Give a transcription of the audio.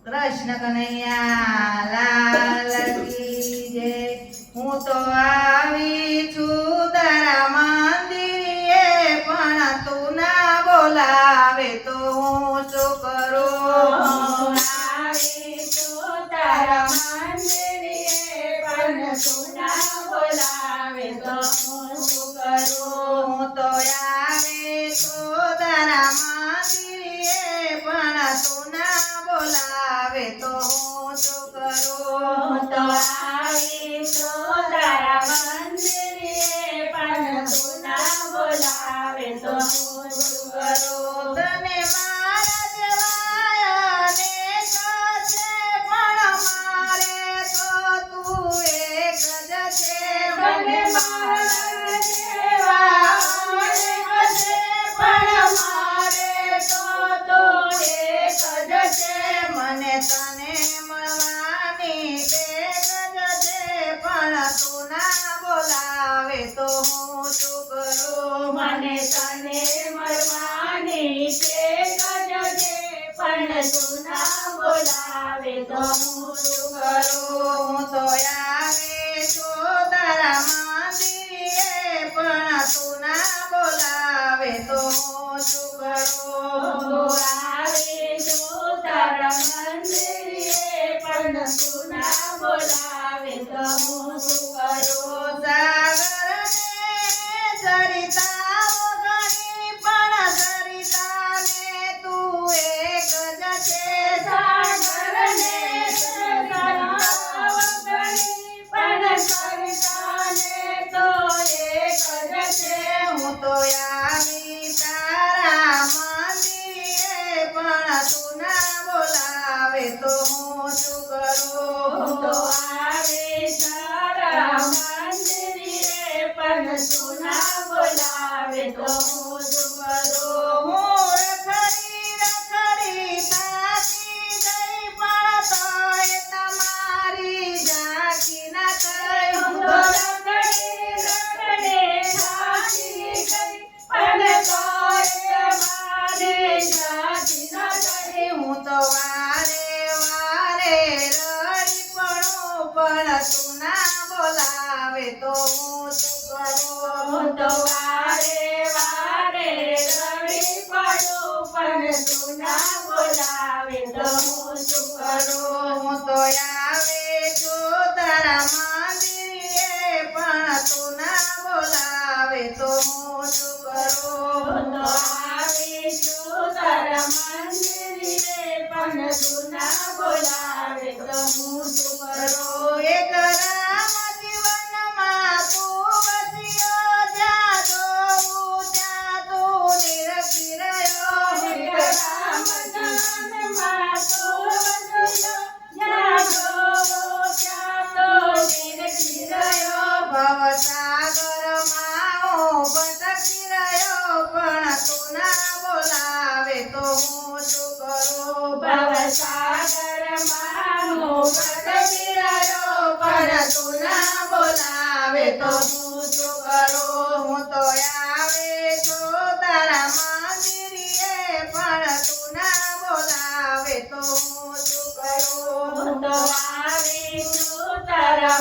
કૃષ્ણ કનૈયા લાલ કી જય। હું તો આવી છું તારા મંદિરે, પણ તું ના બોલાવે તો હું શું કરું? આવી છું તારા મંદિરે, પણ તું ના બોલાવે તો હું શું કરું? હું તો આવી છું તારા મંદિરે, પણ તું ના બોલાવે તો હું શું કરું? હું તો આવી છું તારા મંદિરે, પણ તું ના બોલાવે તો હું શું કરું? તને મારા જેવા અનેક છે, પણ મારે તો તું એક જ છે। મને મારા જેવા અનેક છે, પણ મારે તો તું એક જ છે। મને તને મળવાની બેગ જ છે, પણ તું ના બોલાવે તો હું શું કરું? મને તને મળવાની ટેક જ છે, પણ તું ના બોલાવે તો હું શું કરું? હું તો આવે છું તારા મંદિરે, પણ તું ના બોલાવે તો હું શું કરું? હું આવે છું તારા મંદિરે, પણ તું ના બોલાવે તો હું શું કરું? સાગરને સરિતાઓ ઘણી, પણ સરિતાને તું એક જ છે। સાગરને સરિતાઓ ઘણી, પણ સરિતાને તો એક જ છે। હું તો આવી તારા મંદિરે, પણ તું ના બોલાવે તો હું શું કરું? હું તો આવે તારા મંદિરે, પણ તું ના બોલાવે તો હું શું કરું? હું રખડી રખડી થાકી ગઈ, પણ તોય તમારી ઝાંખી ના થઈ। હું તો રખડી રખડી થાકી ગઈ, પણ તોય તમારી ઝાંખી ન થઈ। હું તો વારે વારે રડી પડું, પણ તું ના બોલાવે તો હું શું કરું? હું તો વારે વારે રડી પડું, પણ તું ના બોલાવે તો હું શું કરું? હું તો આવે છું તારા મંદિરે, પણ તું ના બોલાવે તો હું શું કરું? હું તો આવી છું તારા મંદિરે, પણ તું ના બોલાવે તો હું શું કરું? એક રામ જીવનમાં તું વસ્યો, જ્યાં જોઉં ત્યાં તું નિરખી રહ્યો। એક રામ જન્મમાં તું વસ્યો, જ્યાં જોવો ત્યાં તો નિરખી રહ્યો। ભવસાગરમાં હું ભટકી રહ્યો, પણ તું ના બોલાવે તો હું શું કરું? ભવસાગરમાં હું ભટકી રહ્યો, પણ તું ના બોલાવે તો હું શું કરું? હું તો આવે છું તારા મંદિરે, પણ તું ના બોલાવે તો હું શું કરું? હું તો આવી છું તારા